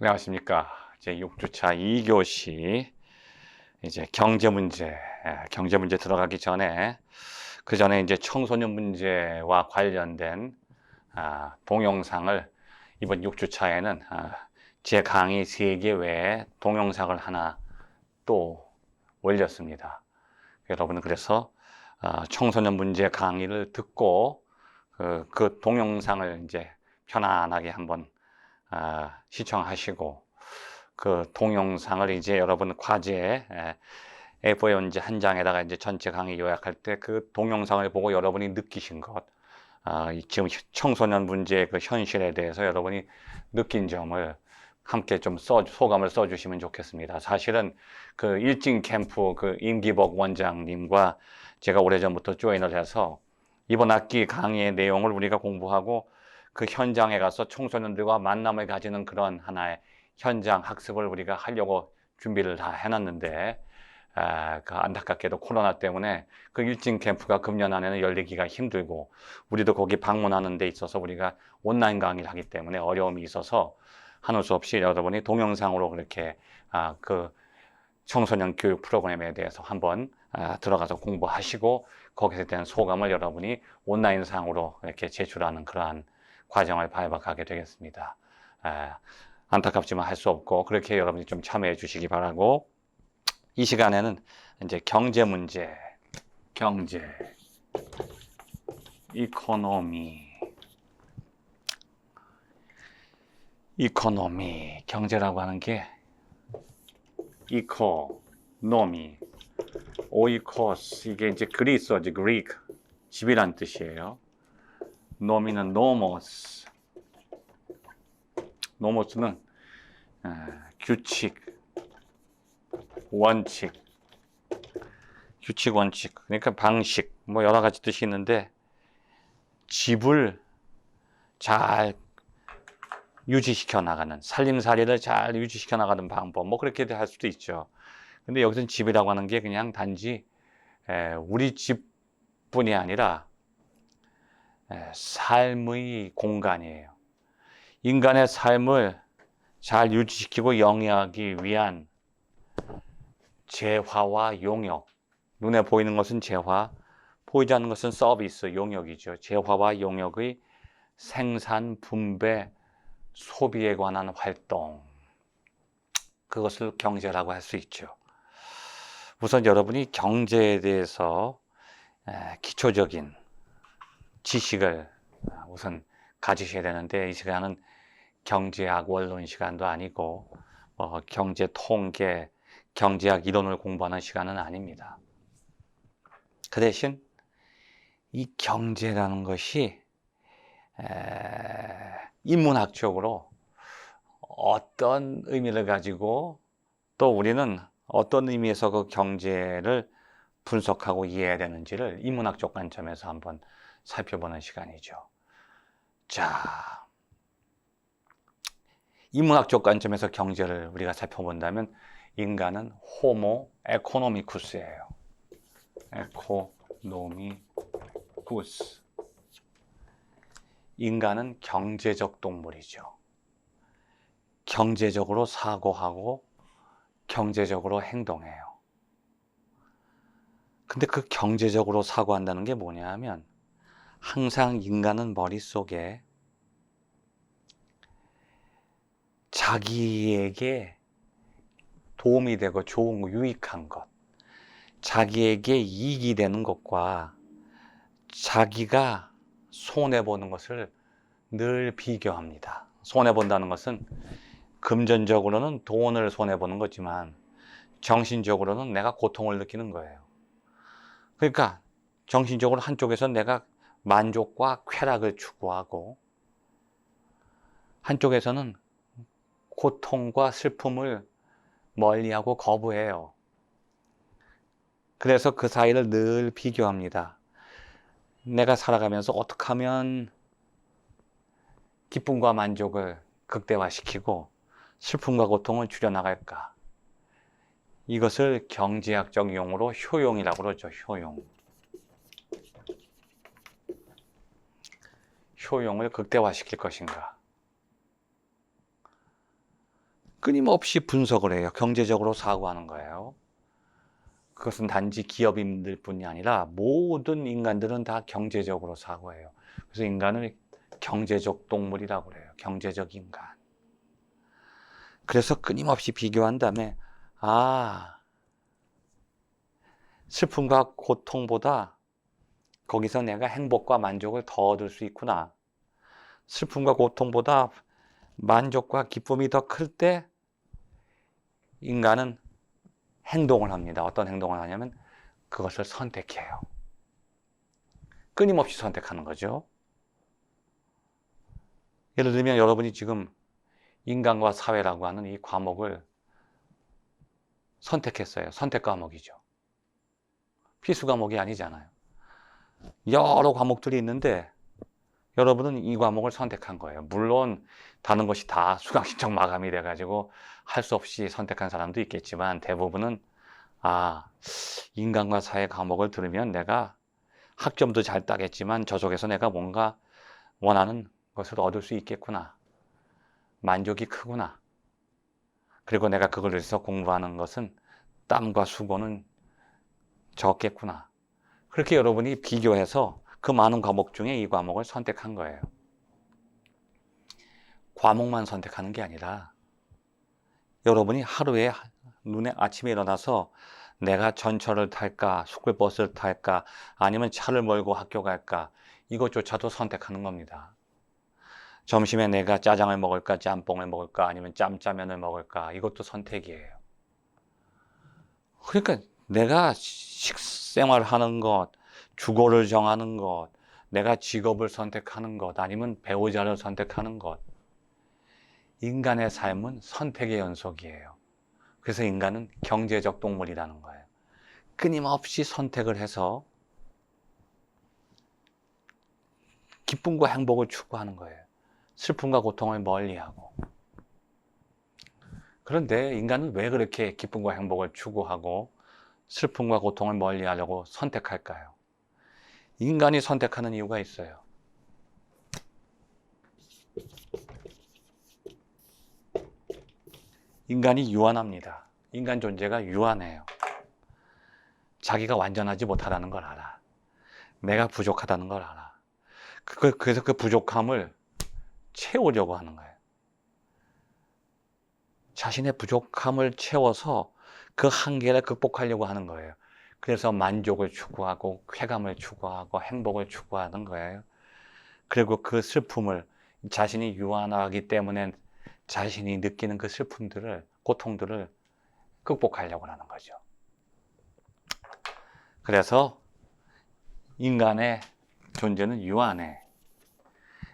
안녕하십니까. 이제 6주차 2교시 이제 경제 문제 들어가기 전에 그 전에 이제 청소년 문제와 관련된 동영상을 이번 6주차에는 제 강의 3개 외에 동영상을 하나 또 올렸습니다. 여러분은 그래서 청소년 문제 강의를 듣고 그 동영상을 이제 편안하게 한번 시청하시고 그 동영상을 이제 여러분 과제에 A4 이제 한 장에다가 이제 전체 강의 요약할 때 그 동영상을 보고 여러분이 느끼신 것, 지금 청소년 문제의 그 현실에 대해서 여러분이 느낀 점을 함께 좀 소감을 써주시면 좋겠습니다. 사실은 그 일진 캠프 그 임기복 원장님과 제가 오래전부터 조인을 해서 이번 학기 강의의 내용을 우리가 공부하고 그 현장에 가서 청소년들과 만남을 가지는 그런 하나의 현장 학습을 우리가 하려고 준비를 다 해놨는데 그 안타깝게도 코로나 때문에 그 일진 캠프가 금년 안에는 열리기가 힘들고 우리도 거기 방문하는 데 있어서 우리가 온라인 강의를 하기 때문에 어려움이 있어서 하는 수 없이 여러분이 동영상으로 그렇게 그 청소년 교육 프로그램에 대해서 한번 들어가서 공부하시고 거기에 대한 소감을 여러분이 온라인상으로 이렇게 제출하는 그러한 과정을 밟아가게 되겠습니다. 안타깝지만 할 수 없고 그렇게 여러분이 좀 참여해 주시기 바라고, 이 시간에는 이제 경제 문제, 이코노미, 경제라고 하는 게 이코노미, 오이코스, 이게 이제 그리스어지, 그리크, 집이란 뜻이에요. 노미는 노모스, 노모스는 규칙, 원칙, 그러니까 방식, 뭐 여러 가지 뜻이 있는데 집을 잘 유지시켜 나가는, 살림살이를 잘 유지시켜 나가는 방법, 뭐 그렇게 할 수도 있죠. 근데 여기서는 집이라고 하는 게 그냥 단지 우리 집뿐이 아니라 삶의 공간이에요. 인간의 삶을 잘 유지시키고 영위하기 위한 재화와 용역, 눈에 보이는 것은 재화, 보이지 않는 것은 서비스, 용역이죠. 재화와 용역의 생산, 분배, 소비에 관한 활동, 그것을 경제라고 할 수 있죠. 우선 여러분이 경제에 대해서 기초적인 지식을 우선 가지셔야 되는데, 이 시간은 경제학 원론 시간도 아니고 경제 통계, 경제학 이론을 공부하는 시간은 아닙니다. 그 대신 이 경제라는 것이 인문학적으로 어떤 의미를 가지고 또 우리는 어떤 의미에서 그 경제를 분석하고 이해해야 되는지를 인문학적 관점에서 한번 살펴보는 시간이죠. 자, 인문학적 관점에서 경제를 우리가 살펴본다면 인간은 호모 에코노미쿠스예요. 에코노미쿠스. 인간은 경제적 동물이죠. 경제적으로 사고하고 경제적으로 행동해요. 근데 그 경제적으로 사고한다는 게 뭐냐 하면, 항상 인간은 머릿속에 자기에게 도움이 되고 좋은 거, 유익한 것, 자기에게 이익이 되는 것과 자기가 손해보는 것을 늘 비교합니다. 손해본다는 것은 금전적으로는 돈을 손해보는 거지만 정신적으로는 내가 고통을 느끼는 거예요. 그러니까 정신적으로 한쪽에서 내가 만족과 쾌락을 추구하고 한쪽에서는 고통과 슬픔을 멀리하고 거부해요. 그래서 그 사이를 늘 비교합니다. 내가 살아가면서 어떻게 하면 기쁨과 만족을 극대화시키고 슬픔과 고통을 줄여나갈까? 이것을 경제학적 용어로 효용이라고 그러죠. 효용을 극대화시킬 것인가? 끊임없이 분석을 해요. 경제적으로 사고하는 거예요. 그것은 단지 기업인들 뿐이 아니라 모든 인간들은 다 경제적으로 사고해요. 그래서 인간을 경제적 동물이라고 그래요. 경제적 인간. 그래서 끊임없이 비교한 다음에 슬픔과 고통보다 거기서 내가 행복과 만족을 더 얻을 수 있구나. 슬픔과 고통보다 만족과 기쁨이 더 클 때 인간은 행동을 합니다. 어떤 행동을 하냐면 그것을 선택해요. 끊임없이 선택하는 거죠. 예를 들면 여러분이 지금 인간과 사회라고 하는 이 과목을 선택했어요. 선택 과목이죠. 필수 과목이 아니잖아요. 여러 과목들이 있는데 여러분은 이 과목을 선택한 거예요. 물론 다른 것이 다 수강 신청 마감이 돼가지고 할 수 없이 선택한 사람도 있겠지만 대부분은 인간과 사회 과목을 들으면 내가 학점도 잘 따겠지만 저쪽에서 내가 뭔가 원하는 것을 얻을 수 있겠구나. 만족이 크구나. 그리고 내가 그걸 위해서 공부하는 것은 땀과 수고는 적겠구나. 그렇게 여러분이 비교해서 그 많은 과목 중에 이 과목을 선택한 거예요. 과목만 선택하는 게 아니라 여러분이 하루에 눈에 아침에 일어나서 내가 전철을 탈까, 스쿨버스를 탈까, 아니면 차를 몰고 학교 갈까, 이것조차도 선택하는 겁니다. 점심에 내가 짜장을 먹을까, 짬뽕을 먹을까, 아니면 짬짜면을 먹을까, 이것도 선택이에요. 그러니까 내가 식생활하는 것, 주거를 정하는 것, 내가 직업을 선택하는 것, 아니면 배우자를 선택하는 것, 인간의 삶은 선택의 연속이에요. 그래서 인간은 경제적 동물이라는 거예요. 끊임없이 선택을 해서 기쁨과 행복을 추구하는 거예요. 슬픔과 고통을 멀리하고. 그런데 인간은 왜 그렇게 기쁨과 행복을 추구하고 슬픔과 고통을 멀리하려고 선택할까요? 인간이 선택하는 이유가 있어요. 인간이 유한합니다. 인간 존재가 유한해요. 자기가 완전하지 못하다는 걸 알아. 내가 부족하다는 걸 알아. 그래서 그 부족함을 채우려고 하는 거예요. 자신의 부족함을 채워서 그 한계를 극복하려고 하는 거예요. 그래서 만족을 추구하고 쾌감을 추구하고 행복을 추구하는 거예요. 그리고 그 슬픔을 자신이 유한하기 때문에 자신이 느끼는 그 슬픔들을, 고통들을 극복하려고 하는 거죠. 그래서 인간의 존재는 유한해.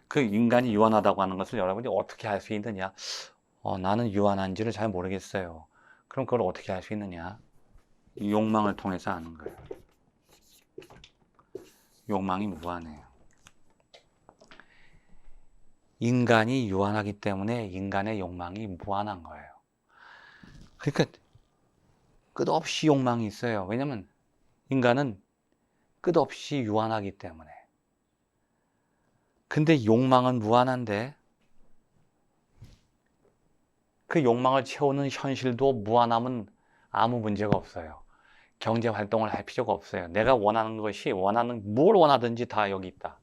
그 인간이 유한하다고 하는 것을 여러분이 어떻게 알 수 있느냐? 나는 유한한지를 잘 모르겠어요. 그럼 그걸 어떻게 알 수 있느냐? 욕망을 통해서 아는 거예요. 욕망이 무한해요. 인간이 유한하기 때문에 인간의 욕망이 무한한 거예요. 그러니까 끝없이 욕망이 있어요. 왜냐하면 인간은 끝없이 유한하기 때문에. 근데 욕망은 무한한데 그 욕망을 채우는 현실도 무한하면 아무 문제가 없어요. 경제 활동을 할 필요가 없어요. 내가 원하는 것이 뭘 원하든지 다 여기 있다.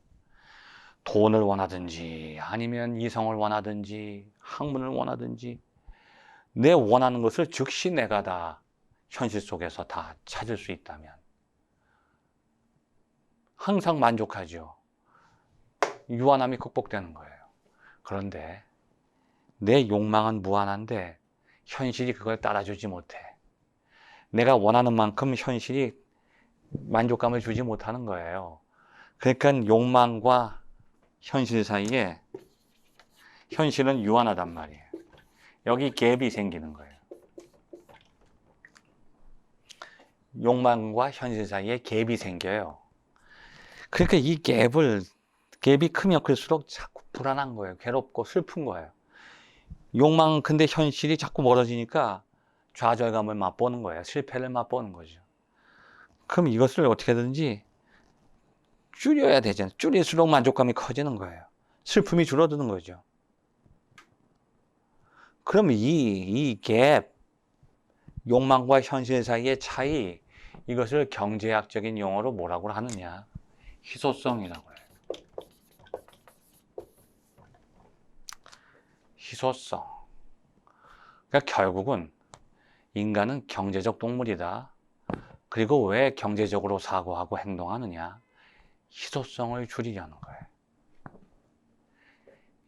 돈을 원하든지 아니면 이성을 원하든지 학문을 원하든지 내 원하는 것을 즉시 내가 다 현실 속에서 다 찾을 수 있다면 항상 만족하죠. 유한함이 극복되는 거예요. 그런데 내 욕망은 무한한데 현실이 그걸 따라주지 못해. 내가 원하는 만큼 현실이 만족감을 주지 못하는 거예요. 그러니까 욕망과 현실 사이에 현실은 유한하단 말이에요. 여기 갭이 생기는 거예요. 욕망과 현실 사이에 갭이 생겨요. 그러니까 이 갭이 크면 클수록 자꾸 불안한 거예요. 괴롭고 슬픈 거예요. 근데 현실이 자꾸 멀어지니까 좌절감을 맛보는 거예요. 실패를 맛보는 거죠. 그럼 이것을 어떻게든지 줄여야 되잖아요. 줄일수록 만족감이 커지는 거예요. 슬픔이 줄어드는 거죠. 그럼 이 갭, 욕망과 현실 사이의 차이, 이것을 경제학적인 용어로 뭐라고 하느냐? 희소성이라고 해요. 희소성. 그러니까 결국은 인간은 경제적 동물이다. 그리고 왜 경제적으로 사고하고 행동하느냐? 희소성을 줄이려는 거예요.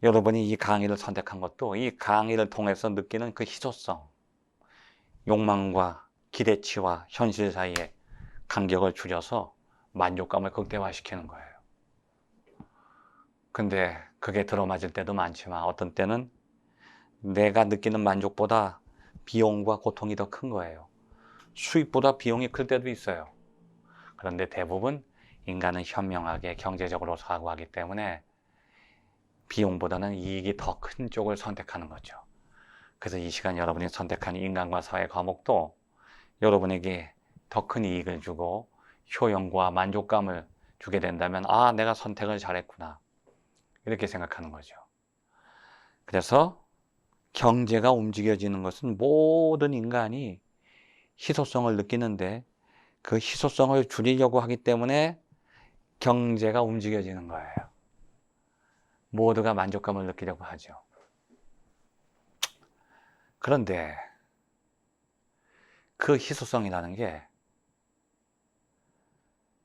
여러분이 이 강의를 선택한 것도 이 강의를 통해서 느끼는 그 희소성, 욕망과 기대치와 현실 사이의 간격을 줄여서 만족감을 극대화시키는 거예요. 근데 그게 들어맞을 때도 많지만 어떤 때는 내가 느끼는 만족보다 비용과 고통이 더 큰 거예요. 수익보다 비용이 클 때도 있어요. 그런데 대부분 인간은 현명하게 경제적으로 사고하기 때문에 비용보다는 이익이 더 큰 쪽을 선택하는 거죠. 그래서 이 시간 여러분이 선택한 인간과 사회 과목도 여러분에게 더 큰 이익을 주고 효용과 만족감을 주게 된다면 아, 내가 선택을 잘했구나. 이렇게 생각하는 거죠. 그래서 경제가 움직여지는 것은 모든 인간이 희소성을 느끼는데 그 희소성을 줄이려고 하기 때문에 경제가 움직여지는 거예요. 모두가 만족감을 느끼려고 하죠. 그런데 그 희소성이라는 게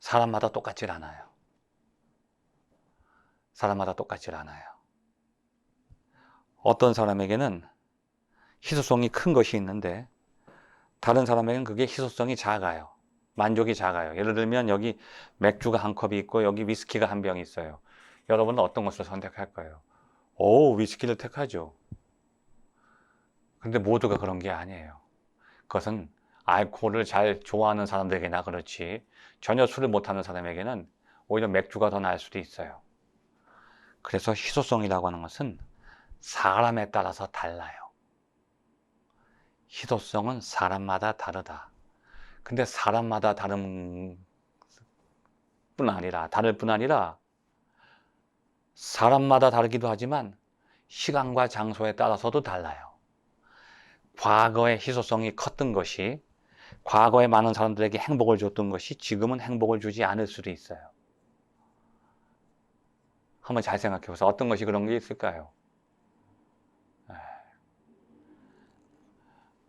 사람마다 똑같질 않아요. 사람마다 똑같질 않아요. 어떤 사람에게는 희소성이 큰 것이 있는데 다른 사람에게는 그게 희소성이 작아요. 만족이 작아요. 예를 들면 여기 맥주가 한 컵이 있고 여기 위스키가 한 병이 있어요. 여러분은 어떤 것을 선택할 거예요? 오, 위스키를 택하죠. 근데 모두가 그런 게 아니에요. 그것은 알코올을 잘 좋아하는 사람들에게나 그렇지 전혀 술을 못하는 사람에게는 오히려 맥주가 더 나을 수도 있어요. 그래서 희소성이라고 하는 것은 사람에 따라서 달라요. 희소성은 사람마다 다르다. 근데 사람마다 다를 뿐 아니라 사람마다 다르기도 하지만 시간과 장소에 따라서도 달라요. 과거에 희소성이 컸던 것이 과거에 많은 사람들에게 행복을 줬던 것이 지금은 행복을 주지 않을 수도 있어요. 한번 잘 생각해 보세요. 어떤 것이 그런 게 있을까요?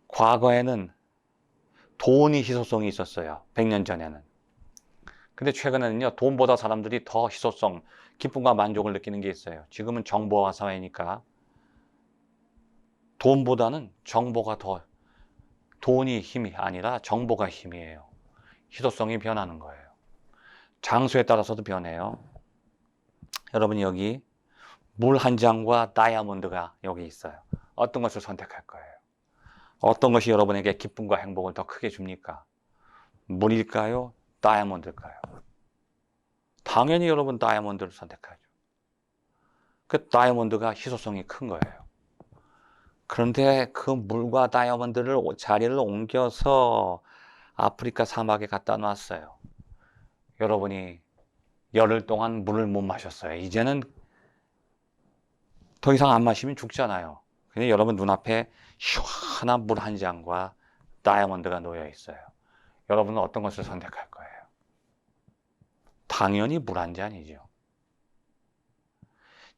과거에는 돈이 희소성이 있었어요. 100년 전에는. 근데 최근에는요, 돈보다 사람들이 더 희소성, 기쁨과 만족을 느끼는 게 있어요. 지금은 정보화 사회니까 돈보다는 정보가 더, 돈이 힘이 아니라 정보가 힘이에요. 희소성이 변하는 거예요. 장소에 따라서도 변해요. 여러분이 여기 물 한 잔과 다이아몬드가 여기 있어요. 어떤 것을 선택할 거예요? 어떤 것이 여러분에게 기쁨과 행복을 더 크게 줍니까? 물일까요? 다이아몬드일까요? 당연히 여러분 다이아몬드를 선택하죠. 그 다이아몬드가 희소성이 큰 거예요. 그런데 그 물과 다이아몬드를 자리를 옮겨서 아프리카 사막에 갖다 놨어요. 여러분이 열흘 동안 물을 못 마셨어요. 이제는 더 이상 안 마시면 죽잖아요. 근데 여러분 눈앞에 시원한 물 한 잔과 다이아몬드가 놓여 있어요. 여러분은 어떤 것을 선택할 거예요? 당연히 물 한 잔이죠.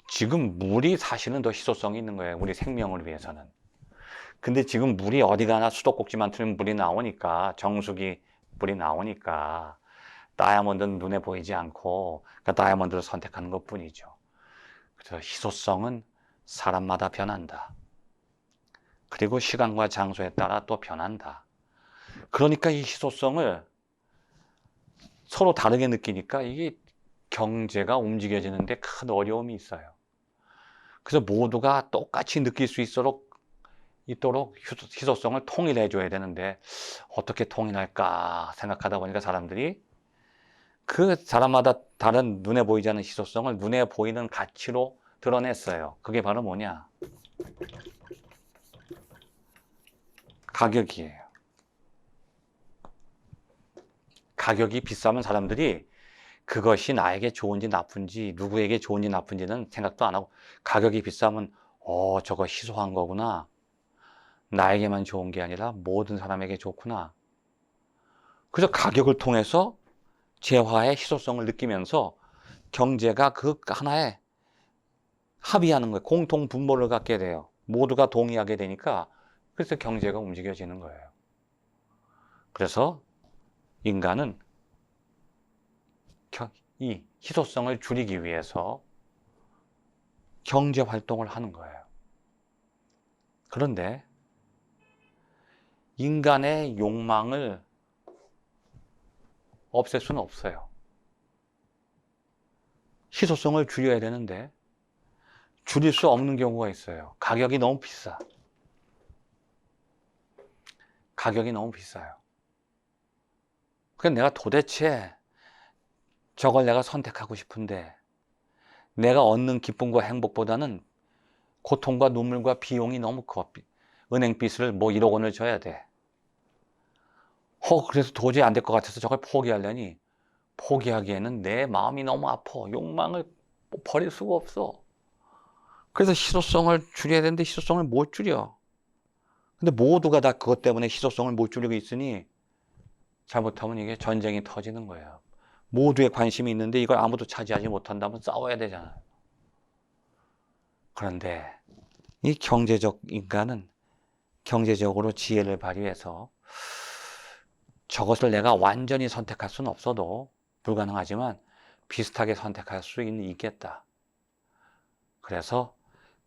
지금 물이 사실은 더 희소성이 있는 거예요. 우리 생명을 위해서는. 근데 지금 물이 어디 가나 수도꼭지만 틀면 물이 나오니까 정수기 물이 나오니까 다이아몬드는 눈에 보이지 않고 그러니까 다이아몬드를 선택하는 것 뿐이죠. 그래서 희소성은 사람마다 변한다. 그리고 시간과 장소에 따라 또 변한다. 그러니까 이 희소성을 서로 다르게 느끼니까 이게 경제가 움직여지는데 큰 어려움이 있어요. 그래서 모두가 똑같이 느낄 수 있도록 희소성을 통일해 줘야 되는데 어떻게 통일할까 생각하다 보니까 사람들이 그 사람마다 다른 눈에 보이지 않는 희소성을 눈에 보이는 가치로 드러냈어요. 그게 바로 뭐냐? 가격이에요. 가격이 비싸면 사람들이 그것이 나에게 좋은지 나쁜지 누구에게 좋은지 나쁜지는 생각도 안 하고 가격이 비싸면 저거 희소한 거구나. 나에게만 좋은 게 아니라 모든 사람에게 좋구나. 그래서 가격을 통해서 재화의 희소성을 느끼면서 경제가 그 하나의 합의하는 거예요. 공통 분모를 갖게 돼요. 모두가 동의하게 되니까 그래서 경제가 움직여지는 거예요. 그래서 인간은 이 희소성을 줄이기 위해서 경제 활동을 하는 거예요. 그런데 인간의 욕망을 없앨 수는 없어요. 희소성을 줄여야 되는데 줄일 수 없는 경우가 있어요. 가격이 너무 비싸. 가격이 너무 비싸요. 그래서 내가 도대체 저걸 내가 선택하고 싶은데 내가 얻는 기쁨과 행복보다는 고통과 눈물과 비용이 너무 커. 은행빚을 뭐 1억 원을 져야 돼. 그래서 도저히 안 될 것 같아서 저걸 포기하려니 포기하기에는 내 마음이 너무 아파. 욕망을 버릴 수가 없어. 그래서 희소성을 줄여야 되는데 희소성을 못 줄여. 근데 모두가 다 그것 때문에 희소성을 못 줄이고 있으니 잘못하면 이게 전쟁이 터지는 거예요. 모두의 관심이 있는데 이걸 아무도 차지하지 못한다면 싸워야 되잖아요. 그런데 이 경제적 인간은 경제적으로 지혜를 발휘해서 저것을 내가 완전히 선택할 수는 없어도 불가능하지만 비슷하게 선택할 수 있겠다. 그래서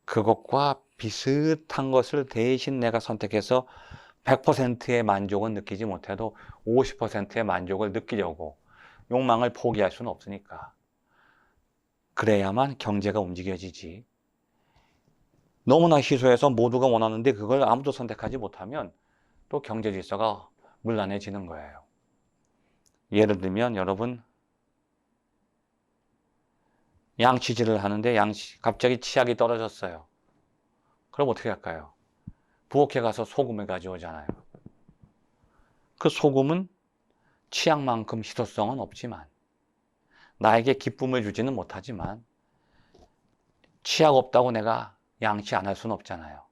그것과 비슷한 것을 대신 내가 선택해서 100%의 만족은 느끼지 못해도 50%의 만족을 느끼려고 욕망을 포기할 수는 없으니까. 그래야만 경제가 움직여지지. 너무나 희소해서 모두가 원하는데 그걸 아무도 선택하지 못하면 또 경제 질서가 문란해지는 거예요. 예를 들면 여러분 양치질을 하는데 갑자기 치약이 떨어졌어요. 그럼 어떻게 할까요? 부엌에 가서 소금을 가져오잖아요. 그 소금은 치약만큼 희소성은 없지만 나에게 기쁨을 주지는 못하지만 치약 없다고 내가 양치 안 할 수는 없잖아요.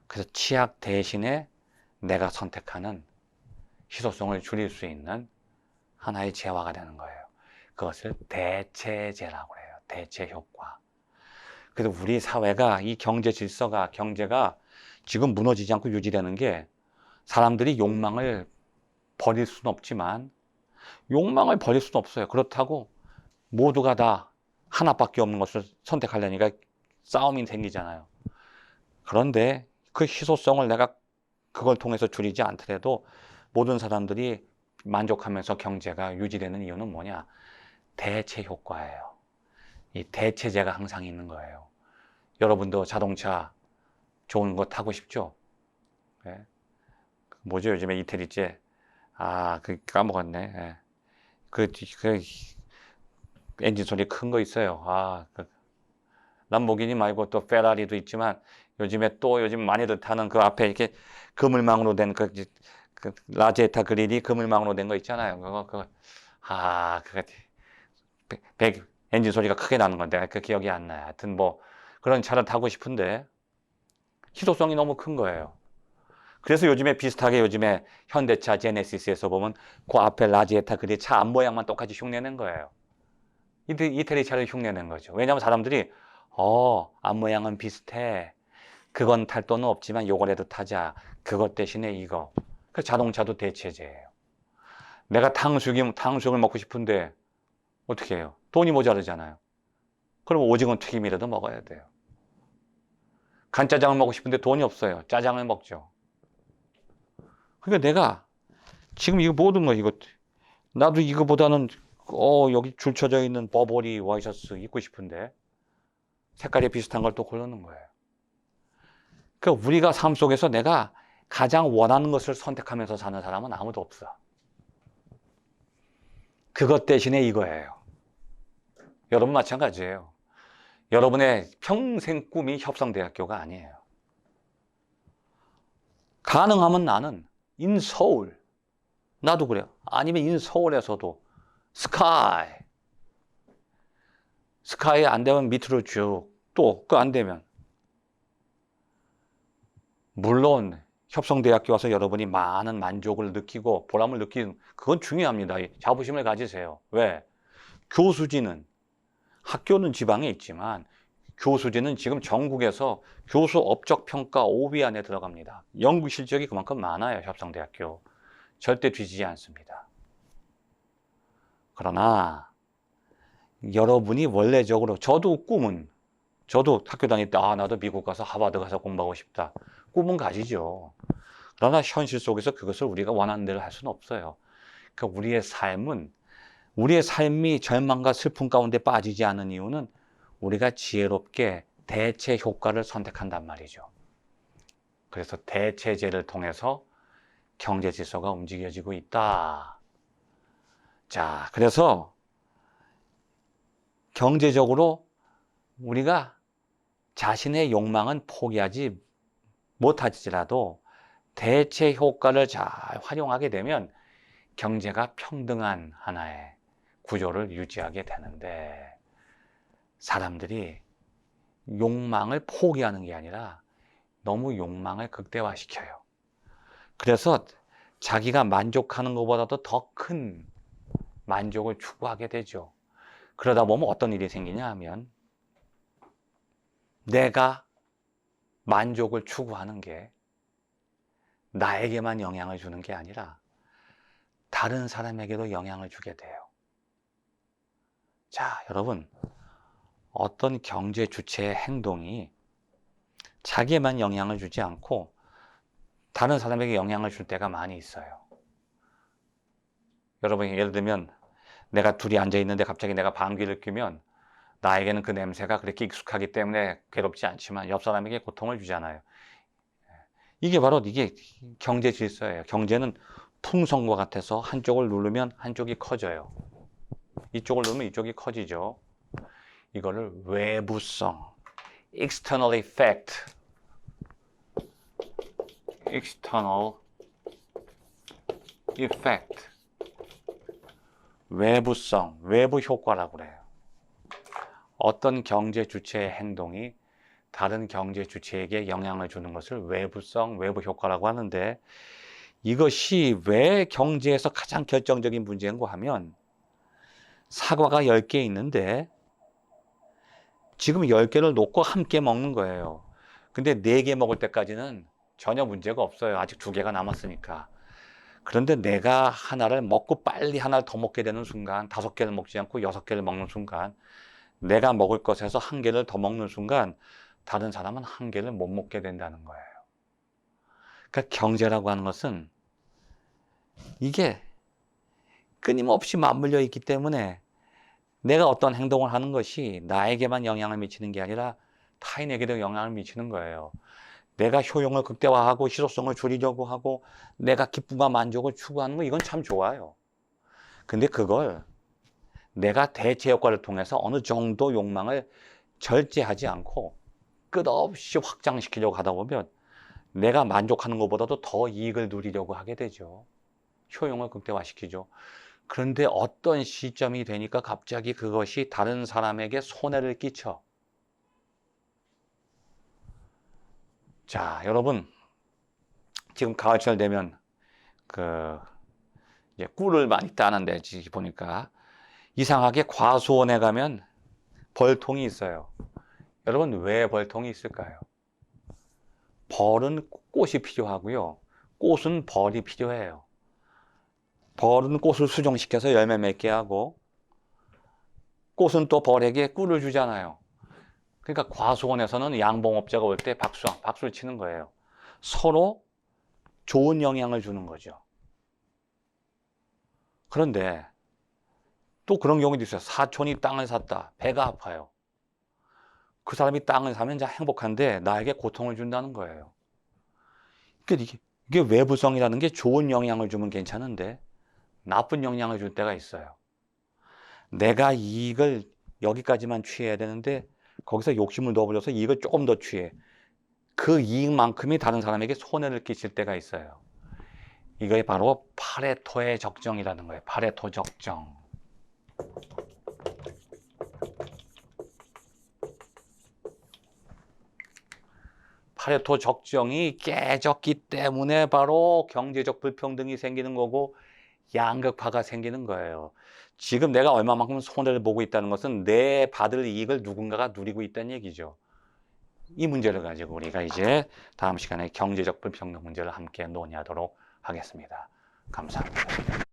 그래서 치약 대신에 내가 선택하는 희소성을 줄일 수 있는 하나의 재화가 되는 거예요. 그것을 대체제라고 해요. 대체 효과. 그래서 우리 사회가 이 경제 질서가 경제가 지금 무너지지 않고 유지되는 게 사람들이 욕망을 버릴 수는 없지만 욕망을 버릴 수는 없어요. 그렇다고 모두가 다 하나밖에 없는 것을 선택하려니까 싸움이 생기잖아요. 그런데 그 희소성을 내가 그걸 통해서 줄이지 않더라도 모든 사람들이 만족하면서 경제가 유지되는 이유는 뭐냐? 대체 효과예요. 이 대체제가 항상 있는 거예요. 여러분도 자동차 좋은 거 타고 싶죠? 네. 뭐죠? 요즘에 이태리제. 까먹었네. 네. 그 엔진 소리 큰 거 있어요. 람보기니 말고 또 페라리도 있지만 요즘 많이들 타는 그 앞에 이렇게 그물망으로 된 라제타 그릴이 그물망으로 된 거 있잖아요. 엔진 소리가 크게 나는 건데 그 기억이 안 나요. 하여튼 뭐 그런 차를 타고 싶은데 희소성이 너무 큰 거예요. 그래서 요즘에 현대차 제네시스에서 보면 그 앞에 라제타 그릴 차 앞모양만 똑같이 흉내낸 거예요. 이태리 차를 흉내낸 거죠. 왜냐하면 사람들이 앞모양은 비슷해. 그건 탈 돈은 없지만 요거라도 타자. 그것 대신에 이거. 그 자동차도 대체제예요. 내가 탕수육을 먹고 싶은데 어떻게 해요? 돈이 모자르잖아요. 그럼 오징어 튀김이라도 먹어야 돼요. 간짜장을 먹고 싶은데 돈이 없어요. 짜장을 먹죠. 그러니까 내가 지금 이거 모든 거 나도 이거보다는 여기 줄 쳐져 있는 버버리 와이셔츠 입고 싶은데 색깔이 비슷한 걸 또 고르는 거예요. 그러니까 우리가 삶 속에서 내가 가장 원하는 것을 선택하면서 사는 사람은 아무도 없어. 그것 대신에 이거예요. 여러분 마찬가지예요. 여러분의 평생 꿈이 협성대학교가 아니에요. 가능하면 나는 인 서울, 나도 그래요. 아니면 인 서울에서도 스카이 안 되면 밑으로 쭉, 또 그 안 되면 물론 협성대학교 와서 여러분이 많은 만족을 느끼고 보람을 느끼는, 그건 중요합니다. 자부심을 가지세요. 왜? 교수진은, 학교는 지방에 있지만 교수진은 지금 전국에서 교수 업적 평가 5위 안에 들어갑니다. 연구 실적이 그만큼 많아요. 협성대학교. 절대 뒤지지 않습니다. 그러나 여러분이 원래적으로, 저도 학교 다닐 때 나도 미국 가서 하버드 가서 공부하고 싶다. 꿈은 가지죠. 그러나 현실 속에서 그것을 우리가 원하는 대로 할 수는 없어요. 그러니까 우리의 삶이 절망과 슬픔 가운데 빠지지 않은 이유는 우리가 지혜롭게 대체 효과를 선택한단 말이죠. 그래서 대체제를 통해서 경제 질서가 움직여지고 있다. 자, 그래서 경제적으로 우리가 자신의 욕망은 포기하지 못할지라도 대체 효과를 잘 활용하게 되면 경제가 평등한 하나의 구조를 유지하게 되는데, 사람들이 욕망을 포기하는 게 아니라 너무 욕망을 극대화시켜요. 그래서 자기가 만족하는 것보다도 더 큰 만족을 추구하게 되죠. 그러다 보면 어떤 일이 생기냐 하면, 내가 만족을 추구하는 게 나에게만 영향을 주는 게 아니라 다른 사람에게도 영향을 주게 돼요. 자, 여러분, 어떤 경제 주체의 행동이 자기에만 영향을 주지 않고 다른 사람에게 영향을 줄 때가 많이 있어요. 여러분, 예를 들면 내가 둘이 앉아 있는데 갑자기 내가 방귀를 뀌면 나에게는 그 냄새가 그렇게 익숙하기 때문에 괴롭지 않지만 옆 사람에게 고통을 주잖아요. 이게 경제 질서예요. 경제는 풍선과 같아서 한쪽을 누르면 한쪽이 커져요. 이쪽을 누르면 이쪽이 커지죠. 이거를 외부성, external effect, 외부성, 외부 효과라고 그래요. 어떤 경제 주체의 행동이 다른 경제 주체에게 영향을 주는 것을 외부성, 외부 효과라고 하는데, 이것이 왜 경제에서 가장 결정적인 문제인가 하면, 사과가 10개 있는데 지금 10개를 놓고 함께 먹는 거예요. 근데 4개 먹을 때까지는 전혀 문제가 없어요. 아직 2개가 남았으니까. 그런데 내가 하나를 먹고 빨리 하나를 더 먹게 되는 순간, 5개를 먹지 않고 6개를 먹는 순간, 내가 먹을 것에서 1개를 더 먹는 순간 다른 사람은 1개를 못 먹게 된다는 거예요. 그러니까 경제라고 하는 것은 이게 끊임없이 맞물려 있기 때문에 내가 어떤 행동을 하는 것이 나에게만 영향을 미치는 게 아니라 타인에게도 영향을 미치는 거예요. 내가 효용을 극대화하고 실효성을 줄이려고 하고 내가 기쁨과 만족을 추구하는 거, 이건 참 좋아요. 근데 그걸 내가 대체 효과를 통해서 어느 정도 욕망을 절제하지 않고 끝없이 확장시키려고 하다 보면 내가 만족하는 것보다도 더 이익을 누리려고 하게 되죠. 효용을 극대화시키죠. 그런데 어떤 시점이 되니까 갑자기 그것이 다른 사람에게 손해를 끼쳐. 자, 여러분, 지금 가을철 되면 이제 꿀을 많이 따는데 보니까 이상하게 과수원에 가면 벌통이 있어요. 여러분, 왜 벌통이 있을까요? 벌은 꽃이 필요하고요. 꽃은 벌이 필요해요. 벌은 꽃을 수정시켜서 열매 맺게 하고, 꽃은 또 벌에게 꿀을 주잖아요. 그러니까 과수원에서는 양봉업자가 올 때 박수를 치는 거예요. 서로 좋은 영향을 주는 거죠. 그런데 또 그런 경우도 있어요. 사촌이 땅을 샀다. 배가 아파요. 그 사람이 땅을 사면 행복한데 나에게 고통을 준다는 거예요. 그러니까 이게 외부성이라는 게 좋은 영향을 주면 괜찮은데 나쁜 영향을 줄 때가 있어요. 내가 이익을 여기까지만 취해야 되는데 거기서 욕심을 넣어버려서 이익을 조금 더 취해. 그 이익만큼이 다른 사람에게 손해를 끼칠 때가 있어요. 이게 바로 파레토의 적정이라는 거예요. 파레토 적정. 파레토 적정이 깨졌기 때문에 바로 경제적 불평등이 생기는 거고 양극화가 생기는 거예요. 지금 내가 얼마만큼 손해를 보고 있다는 것은 내 받을 이익을 누군가가 누리고 있다는 얘기죠. 이 문제를 가지고 우리가 이제 다음 시간에 경제적 불평등 문제를 함께 논의하도록 하겠습니다. 감사합니다.